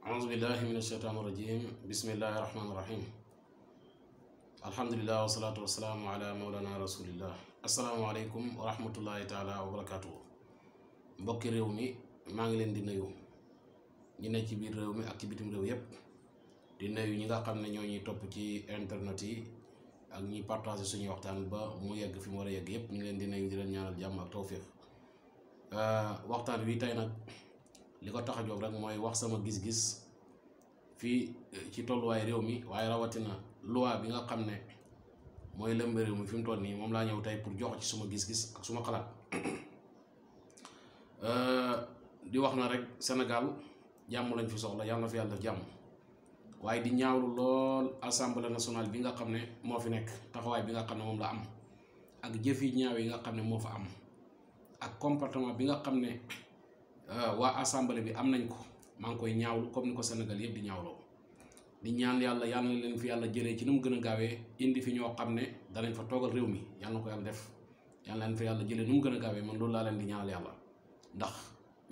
أعوذ بالله من الشيطان الرجيم بسم الله الرحمن الرحيم الحمد لله والصلاة والسلام على مولانا رسول الله السلام عليكم ورحمة الله تعالى وبركاته mbokki réew mi maa ngi leen di nuyu ñi ne ci biir réew mi ak ci bitim réew yépp di nuyu ñi nga xam ne ñoo ñuy topp ci internet yi ak ñi partager suñu waxtaan ba mu yegg fi mu war a yegg yépp ñu ngi leen di nuyu di leen ñaanal jàmm ak tawfiq waxtaan wi tey nag li ko tax a jóg rek mooy wax sama gis-gis fii ci tolluwaay réew mi waaye rawatina loi bi nga xam ne mooy lëmb réew mi fi mu toll nii moom laa ñëw tey pour jox ci suma gis-gis ak suma xalaat di wax na rek Sénégal jàmm lañ fi soxla yàlla na fi yàlla def jàmm waaye di ñaawlu lool assemblée nationale bi nga xam ne moo fi nekk taxawaay bi nga xam ne moom la am ak jëf yi ñaaw yi nga xam ne moo fa am ak comportement bi nga xam ne waa assemblée bi am nañ ko maa ngi koy ñaawlu comme ni ko Sénégal yëpp di ñaawloo di ñaan yàlla yàlla na leen fi yàlla jëlee ci nu mu gën a gaawee indi fi ñoo xam ne danañ fa toogal réew mi yàlla na ko yàlla def yàlla na leen fi yàlla jëlee nu mu gën a gaawee man loolu laa leen di ñaanal yàlla ndax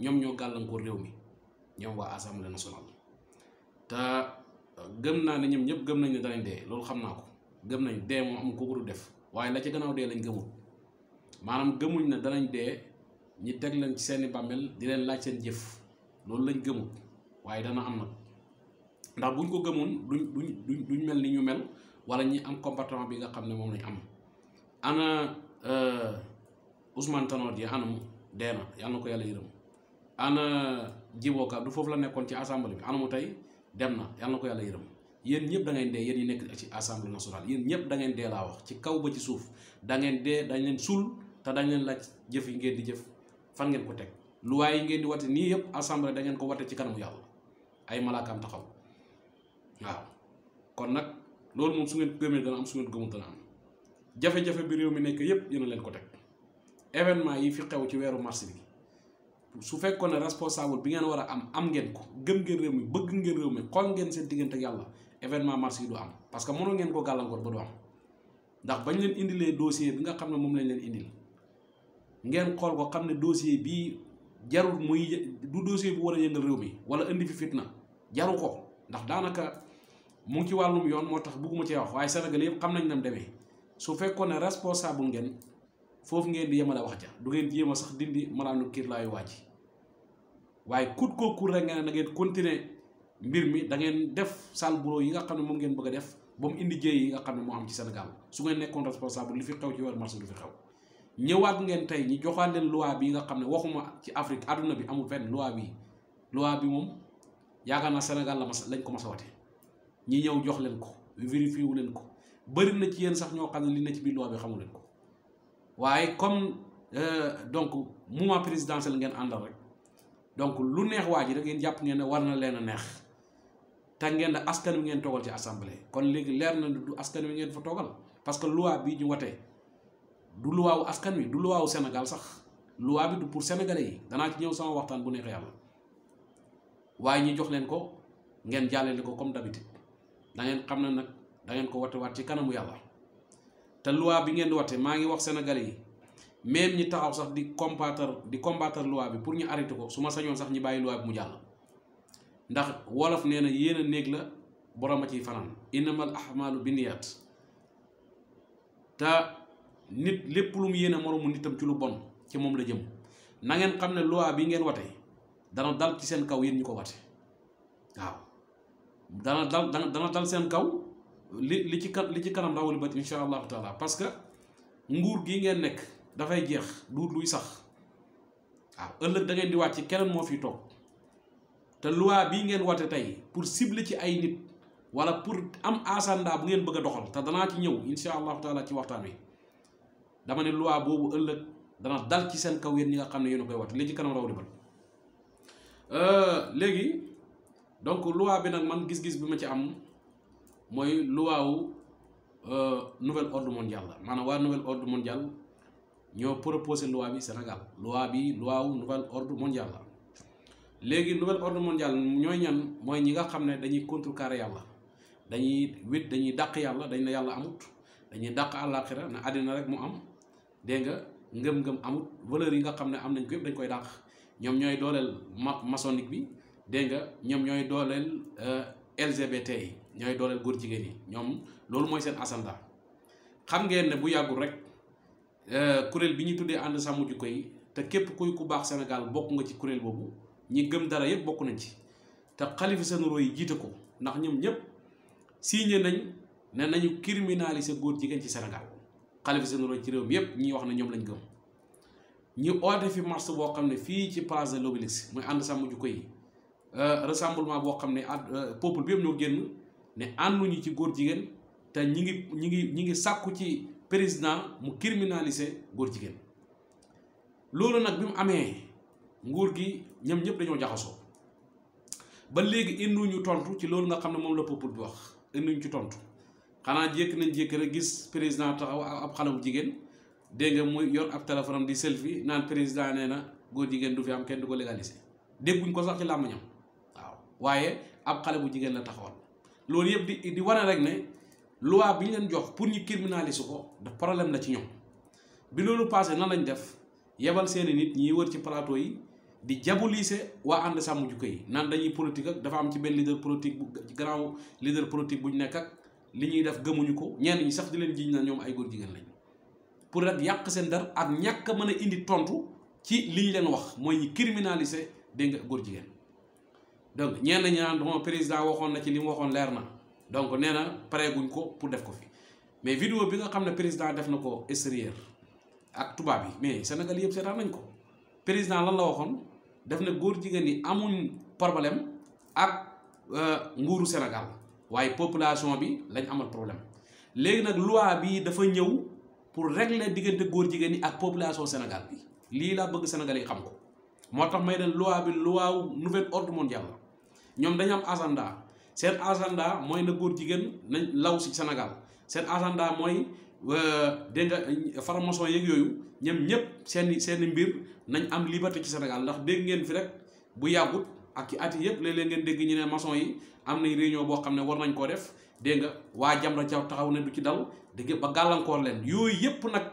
ñoom ñoo gàllankoor réew mi ñoom waa assemblée nationale te gëm naa ne ñoom ñëpp gëm nañ ne danañ dee loolu xam naa ko gëm nañ dee moom amul ko ko du def waaye la ci gannaaw dee lañ gëmul maanaam gëmuñ ne danañ dee ñi teg leen ci seeni bàmmeel di leen laaj seen jëf loolu lañ gëmul waaye dana am nag ndax buñ ko gëmoon duñ mel ni ñu mel wala ñi am comportement bi nga xam ne moom lañ am ana Ousmane Tanor Dieng anam dee na yàlla na ko yàlla yërëm ana Djibo Ka du foofu la nekkoon ci assemblée bi anamu tey dem na yàlla na ko yàlla yërëm yéen ñëpp da ngeen dee yéen ñi nekk ci assemblée nationale yéen ñëpp da ngeen dee laa wax ci kaw ba ci suuf da ngeen dee dañ leen suul te dañ leen laaj jëf yi ngeen di jëf fan ngeen ko teg luwaay yi ngeen di wate nii yëpp assemblée da ngeen ko wate ci kanamu yàlla ay malaakaam taxaw waaw kon nag loolu moom su ngeen gëmee dana am su ngeen gëmul dana am jafe-jafe bi réew mi nekk yëpp yéen a leen ko teg événement yi fi xew ci weeru mars bi su fekkoon ne responsable bi ngeen war a am ngeen ko gëm ngeen réew mi bëgg ngeen réew mi xool ngeen seen diggante ak yàlla événement mars yi du am parce que mënoo ngeen ko gàllankoor ba du am ndax bañ leen indilee dossier bi nga xam ne moom lañ leen indil ngeen xool ko xam ne dossier bii jarul muy du dossier bu war a yëngal réew mi wala indi fi fitna jaru ko ndax daanaka mu ngi ci wàllum yoon moo tax bugguma cee wax waaye Sénégal yëpp xam nañ nam demee su fekkoon ne responsable ngeen foofu ngeen di yemale wax ja du ngeen jéem a sax dindi malaanu kiir laayu waa ji waaye kut koo kur rek nga ne da ngeen continuer mbir mi da ngeen def sale boulot yi nga xam ne moom ngeen bëgg a def ba mu indi jéey yi nga xam ne moo am ci Sénégal su ngeen nekkoon responsable li fi xew ci weeru mars du fi xew ñëwaat ngeen tey ñi joxaat leen loi bi nga xam ne waxuma ci Afrique àdduna bi amul fenn loi bi moom yaakaar naa Sénégal lañ ko mas a wate ñi ñëw jox leen ko vérifié wu leen ko bëri na ci yéen sax ñoo xam ne li na ci biir loi bi xamu leen ko waaye comme donc mouvement présidentiel ngeen àndal rek donc lu neex waa ji rek ngeen jàpp ngeen ne war na leen a neex te ngeen ne askan wi ngeen toogal ci assemblée kon léegi leer na du askan wi ngeen fa toogal parce que loi bi ñu watee du luwaawu askan wi du luwaawu Sénégal sax loi bi du pour sénégalais yi danaa ci ñëw sama waxtaan bu neexee yàlla waaye ñi jox leen ko ngeen jàllale ko comme d'habitude da ngeen xam ne nag da ngeen ko wate waat ci kanamu yàlla te loi bi ngeen di wate maa ngi wax sénégalais yi même ñi taxaw sax di combattre loi bi pour ñu arrêté ko su ma sañoon sax ñi bàyyi loi bi mu jàll ndax wolof nee na yéen a néeg la borom a ciy fanaan innamal ahmalu binniyat te nit lépp lu mu yéene moroomu nitam ci lu bon ci moom la jëm na ngeen xam ne loi bi ngeen wate dana dal ci seen kaw yéen ñu ko wate waaw dana dal seen kaw li ci kanam rawali bat insha allahu taala parce que nguur gi ngeen nekk dafay jeex du luy sax waaw ëllëg da ngeen di wàcc keneen moo fi toog te loi bii ngeen wate tey pour cibler ci ay nit wala pour am asanda bu ngeen bëgg a doxal te danaa ci ñëw insha allahu taala ci waxtaan wi dama ne loi boobu ëllëg dana dal ci seen kaw yéen ñi nga xam ne yéen a koy wate li ci kanam rawali bat léegi donc loi bi nag man gis-gis bi ma ci am mooy luwaawu nouvel ordre mondial la maanaam waa nouvel ordre mondial ñoo proposé loi bi Sénégal loi bi luwaawu nouvel ordre mondial la léegi nouvel ordre mondial ñooy ñan mooy ñi nga xam ne dañuy contrecarrer yàlla dañuy dàq yàlla dañ ne yàlla amut dañuy dàq àllaaxira ne àddina rek mu am dégg nga ngëm-ngëm amut valeur yi nga xam ne am nañ ko yëpp dañ koy dàq ñoom ñooy dooleel maçonnique bi dégg nga ñoom ñooy dooleel LGBT yi ñooy dooleel góor jigéen yi ñoom loolu mooy seen agenda. xam ngeen ne bu yàggul rek kuréel bi ñu tuddee ànd sàmm jikko yi te képp kuy ku baax Sénégal bokk nga ci kuréel boobu ñi gëm dara yëpp bokk nañ ci te xalifa généraux yi jiite ko ndax ñoom ñëpp signé nañ ne nañu criminaliser góor jigéen ci Sénégal. xalifa généraux ci réew mi yëpp ñi wax ne ñoom lañ gëm ñu oote fi marche boo xam ne fii ci place de l'Obélisque muy ànd sàmm jikko yi rassemblement boo xam ne peuple bi yëpp ñoo génn ne ànduñu ci góor jigéen te ñi ngi sàkku ci président mu criminaliser góor jigéen. loolu nag bi mu amee nguur gi ñoom ñëpp dañoo jaxasoo ba léegi indiwuñu tontu ci loolu nga xam ne moom la peuple bi wax indiwuñu ci tontu xanaa jékki rek gis président taxaw ab xale bu jigéen dégg nga muy yor ab téléphone am di selfie naan président nee na góor jigéen du fi am kenn du ko légaliser dégguñ ko sax ci làmmiñam waaw waaye ab xale bu jigéen la taxawal. loolu yëpp di wane rek ne loi bi ñu leen jox pour ñu criminaliser ko daf problème la ci ñoom. bi loolu passé nan lañ def yebal seeni nit ñiy wër ci plateau yi di diaboliser waa ànd sàmm jikko yi naan dañuy politique ak dafa am ci benn leader politique bu grand leader politique bu ñu nekk ak li ñuy def gëmuñu ko ñenn ñi sax di leen jiñ na ñoom ay góor jigéen lañ pour rek yàq seen dar ak ñàkk a mën a indi tontu ci li ñu leen wax mooy ñi criminaliser dégg nga góor jigéen. donc ñenn ñi naan moom président waxoon na ci li mu waxoon leer na donc nee na pareeguñ ko pour def ko fi mais vidéo bi nga xam ne président def na ko extérieur ak tubaab yi mais Sénégal yëpp seetaan nañ ko président lan la waxoon def na góor jigéen yi amuñ problème ak nguuru Sénégal waaye population bi lañ amal problème. léegi nag loi bi dafa ñëw pour régler diggante góor jigéen yi ak population Sénégal bi lii laa bëgg Sénégal yi xam ko moo tax may den loi bi loi nouvel ordre mondial la ñoom dañu am agenda seen agenda mooy na góor jigéen nañ law si Sénégal seen agenda mooy dégg nga franc-maçon yeeg yooyu ñoom ñëpp seeni mbir nañ am liberté ci Sénégal ndax dégg ngeen fi rek bu yàggut ak ci at yëpp léeg-léeg ngeen dégg ñu ne maçon yi am nañ réunion boo xam ne war nañ koo def dégg nga waa Jamra Caw taxaw ne du ci dal dégg ba gàllankoor leen yooyu yëpp nag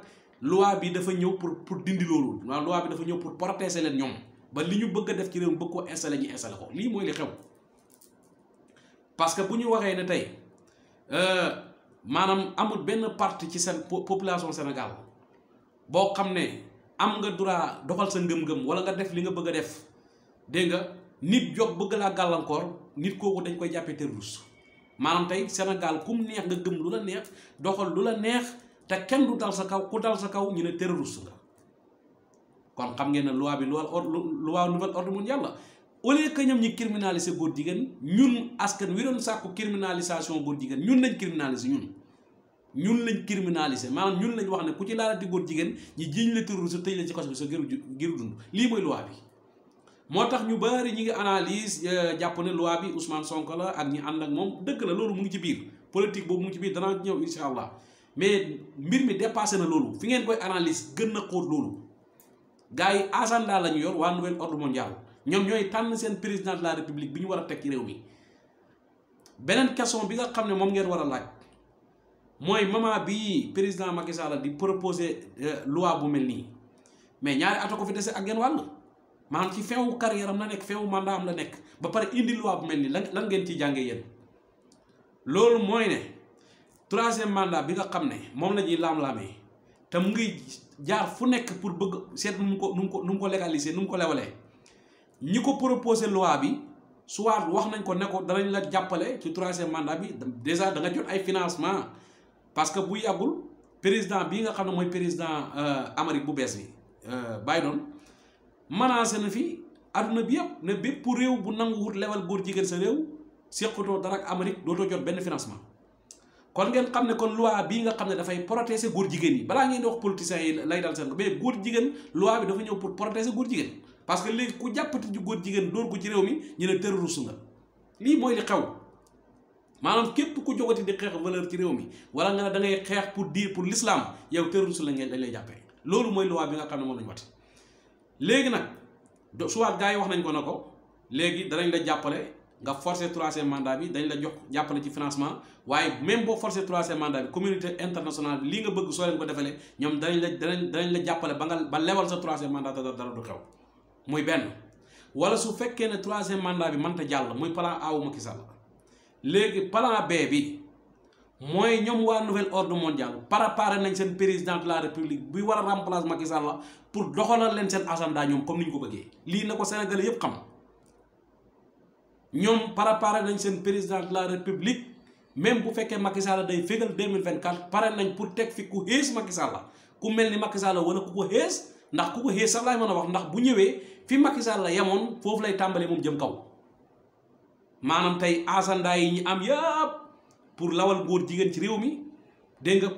loi bi dafa ñëw pour dindi loolu waaw loi bi dafa ñëw pour protéger leen ñoom ba li ñu bëgg a def ci réew mi bëgg ko installé ñu installé ko lii mooy li xew parce que bu ñu waxee ne tey maanaam amul benn parti ci seen population Sénégal boo xam ne am nga droit doxal sa ngëm-ngëm wala nga def li nga bëgg a def dégg nga nit jóg bëgg laa gàllankoor nit kooku dañ koy jàppee terroriste maanaam tey Sénégal kum neex nga gëm lu la neex doxal lu la neex te kenn du dal sa kaw ku dal sa kaw ñu ne terroriste nga kon xam ngeen ne loi bi loi nouvel ordre mondial la au lieu que ñoom ñi criminaliser góor jigéen ñun askan wi doon sàkku criminalisation góor jigéen ñun lañ criminaliser ñun lañ criminaliser maanaam ñun lañ wax ne ku ci laalati góor jigéen ñi jiiñ la terroriste tëj la ci kaso bi sa giru dund lii mooy loi bi moo tax ñu bari ñi ngi analyse jàpp ne loi bi Ousmane Sonko la ak ñi ànd ak moom dëgg la loolu mu ngi ci biir politique boobu mu ngi ci biir danaa ñëw insha allah mais mbir mi dépassé na loolu fi ngeen koy analyse gën na xóot loolu gars yi agenda la ñu yor waa nouvel ordre mondial ñoom ñooy tànn seen président de la république bi ñu war a teg ci réew mi beneen question bi nga xam ne moom ngeen war a laaj mooy moment bi président Macky Sall di proposer loi bu mel nii mais ñaari at ko fi dese ak genn wàll maanaam ci fin wu carrière am la nekk fin wu mandat am la nekk ba pare indi loi bu mel nii lan ngeen ciy jàngee yéen loolu mooy ne troisième mandat bi nga xam ne moom la ñuy laam-laamee te mu ngi jaar fu nekk pour bëgg seet nu mu ko légaliser nu mu ko lewalee ñi ko proposé loi bi soit wax nañ ko ne ko danañ la jàppale ci troisième mandat bi déjà da nga jot ay financement parce que bu yàggul président bii nga xam ne mooy président Amérique bu bees bi Biden menacé na fi adduna bi yëpp ne bépp réew bu nangu wut lewal góor jigéen sa réew seqatoo dara ak Amérique dootoo jot benn financement kon ngeen xam ne kon loi bii nga xam ne dafay protéger góor jigéen yi balaa ngeen di wax politiciens yi lay dal seen ko mais góor jigéen loi bi dafa ñëw pour protéger góor jigéen parce que léegi ku jàppati ci góor jigéen dóor ko ci réew mi ñu ne terroriste nga lii mooy li xew maanaam képp ku jógati di xeex valeur ci réew mi wala nga ne da ngay xeex pour l'islam yow terroriste lañ lay jàppee loolu mooy loi bi nga xam ne moom lañu wate léegi nag soit gars yi wax nañ ko na ko léegi danañ la jàppale nga forcer troisième mandat bi dañ la jox jàppale ci financement waaye même boo forcer troisième mandat bi communauté internationale bi lii nga bëgg soo leen ko defalee ñoom danañ la jàppale ba lewal sa troisième mandat dara du xew muy benn wala su fekkee ne troisième mandat bi mënta jàll muy plan A wu Macky Sall léegi plan B bi mooy ñoom waa nouvel ordre mondial préparé nañ seen président de la république bi war a remplacer Macky Sall la pour doxalal leen seen agenda ñoom comme ni ñu ko bëggee lii na ko Sénégalais yépp xam ñoom préparé nañ seen président de la république même bu fekkee Macky Sall day fégal 2024 pare nañ pour teg fi ku xees Macky Sall la ku mel ni Macky Sall wala ku ko xees ndax ku ko xees sax laay mën a wax ndax bu ñëwee fi Macky Sall la yemoon foofu lay tàmbalee moom jëm kaw maanaam tey agenda yi ñu am yëpp pour lawal góor jigéen ci réew mi dégg nga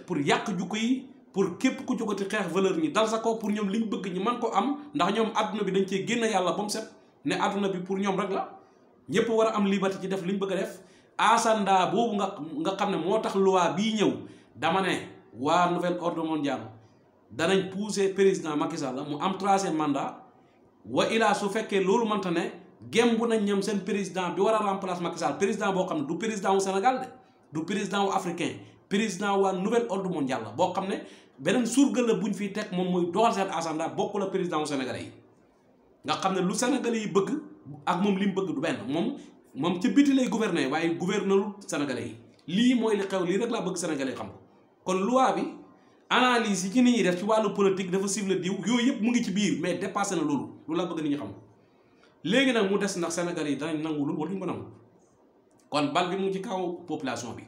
pour yàq jukko yi pour képp ku jógati xeex valeur ñi dal sa kaw pour ñoom li ñu bëgg ñi man ko am ndax ñoom àdduna bi dañ cee génn yàlla ba mu set ne àdduna bi pour ñoom rek la ñëpp war a am liberté ci def li ñu bëgg a def agenda boobu nga xam ne moo tax loi bii ñëw dama ne waa nouvel ordre mondial danañ pousser président Macky Sall mu am troisième mandat wa ilaa su fekkee loolu mënta ne gembu nañ ñoom seen président bi war a remplacer Macky Sall président boo xam ne du président wu Sénégal de du président wu africain président waa nouvel ordre mondial la boo xam ne beneen surga la buñ fiy teg moom mooy doxal seen agenda bokk la président wu Sénégalais yi nga xam ne lu Sénégalais yi bëgg ak moom li mu bëgg du benn moom ci biti lay gouverner waaye gouvernerul Sénégalais yi lii mooy li xew lii rek laa bëgg Sénégalais yi xam ko kon loi bi analyse yi ci nit ñi def ci wàllu politique dafa ciblé diw yooyu yëpp mu ngi ci biir mais dépassé na loolu laa bëgg nit ñi xam ko léegi nag mu des ndax Sénégalais yi danañ nangu loolu wala duñ ko nangu kon bal bi mu ngi ci kaw population bi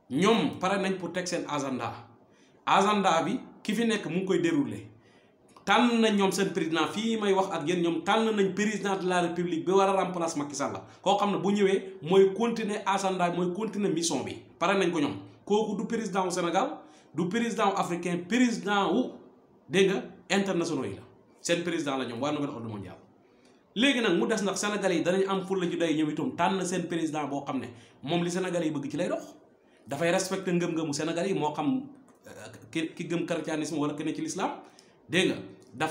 ñoom pare nañ pour teg seen agenda bi ki fi nekk mu ngi koy dérouler tànn nañ ñoom seen président fii may wax ak yéen ñoom tànn nañ président de la république bi war a remplacer Macky Sall koo xam ne bu ñëwee mooy continuer agenda bi mooy continuer mission bi pare nañ ko ñoom kooku du président wu Sénégal du président wu africain président wu dégg nga internationaux yi la seen président la ñoom waa nouvel ordre mondial léegi nag mu des nag Sénégalais yi danañ am fulla ju day ñëw itam tànn seen président boo xam ne moom li Sénégalais yi bëgg ci lay dox dafay respecté ngëm-ngëmu Sénégalais yi moo xam ki gëm chrétianisme wala ki ne ci l'islam dégg nga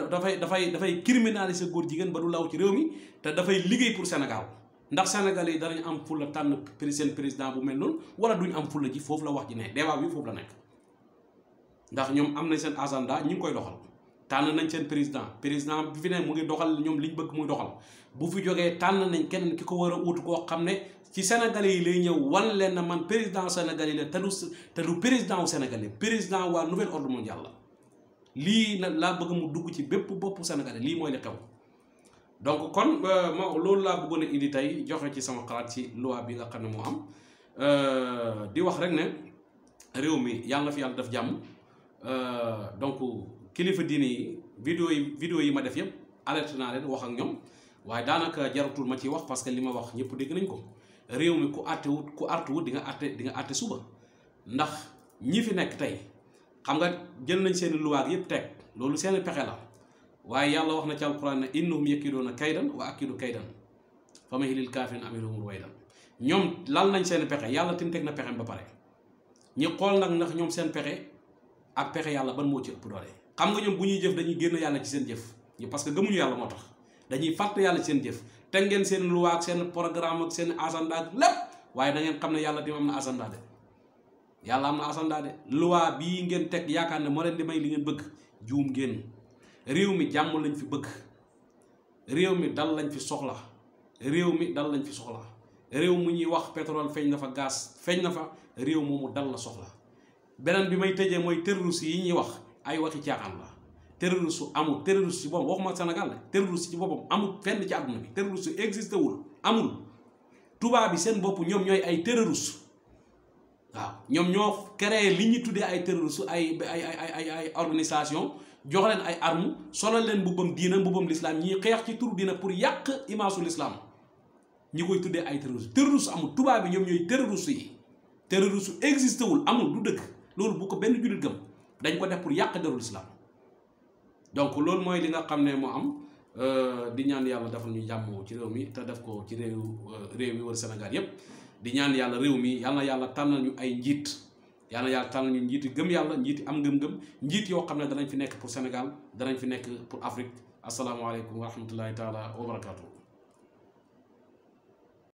dafay criminaliser góor jigéen ba du law ci réew mi te dafay liggéey pour Sénégal ndax Sénégalais yi danañ am fulla tànn seen président bu mel noonu wala duñ am fulla ji foofu la wax ji ne débat bi foofu la nekk ndax ñoom am nañ seen agenda ñu ngi koy doxal tànn nañ seen président bi fi ne mu ngi doxal ñoom liñ bëgg muy doxal bu fi jógee tànn nañ keneen ki ko war a ut koo xam ne ci Sénégalais yi lay ñëw wan leen na man président Sénégalais la te du président wu Sénégalais président waa nouvel ordre mondial la lii nag laa bëgg mu dugg ci bépp boppu Sénégalais lii mooy li xew donc kon loolu laa bëggoon a indi tey joxe ci sama xalaat ci loi bi nga xam ne moo am di wax rek ne réew mi yàlla na fi yàlla def jàmm donc kilifa diine yi vidéo yi ma def yëpp alerte naa leen wax ak ñoom waaye daanaka jaratul ma ci wax parce que li ma wax ñëpp dégg nañ ko réew mi ku artuwut di nga àtte suba ndax ñi fi nekk tey xam nga jël nañ seeni luwaag yëpp teg loolu seeni pexe la waaye yàlla wax na ci alquran ne innahum yakiduuna kaydan wa akidu kaydan fa mahilil kaafiriina amhiluhum ruwaydan ñoom lal nañ seeni pexe yàlla tim teg na pexem ba pare ñi xool nag ndax ñoom seen pexe ak pexe yàlla ban moo ci ëpp doole xam nga ñoom bu ñuy jëf dañuy génn yàlla ci seen jëf parce que gëmuñu yàlla moo tax dañuy fàtte yàlla ci seen jëf teg ngeen seen luwaag seen programme ak seen agenda ak lépp waaye da ngeen xam ne yàlla tim am na agenda de yàlla am na agenda de loi bii ngeen teg yaakaar ne moo leen di may li ngeen bëgg juum ngeen réew mi jàmm lañ fi bëgg réew mi dal lañ fi soxla réew mu ñuy wax pétrole feeñ na fa gaz feeñ na fa réew moomu dal la soxla beneen bi may tëjee mooy terroriste yi ñuy wax ay waxi caaxaan la terroriste su amul terroriste ci boppam waxuma Sénégal la terroriste ci boppam amul fenn ci àdduna bi terroriste su existé wul amul tubaab bi seen bopp ñoom ñooy ay terroriste waaw ñoom ñoo créé li ñu tuddee ay terroriste ay organisation jox leen ay armes solal leen mbubbam diina mbubbam l'islam ñiy xeex ci tur diina pour yàq image l'islam ñi koy tuddee ay terroriste amul tubaab bi ñoom ñooy terroriste yi terroriste existé wul amul du dëgg loolu bu ko benn jullit gëm dañ ko def pour yàq derul islam donc loolu mooy li nga xam ne moo am di ñaan yàlla defal ñu jàmm ci réew mi te def ko ci réew mi wër Sénégal yépp di ñaan yàlla réew mi yal na yàlla tànnal ñu ay njiit yal na yàlla tànnal ñu njiiti gëm yàlla njiiti am ngëm-ngëm njiit yoo xam ne danañ fi nekk pour Sénégal danañ fi nekk pour Afrique asalaamaaleykum wa rahmatullahi taala wa barakaatu.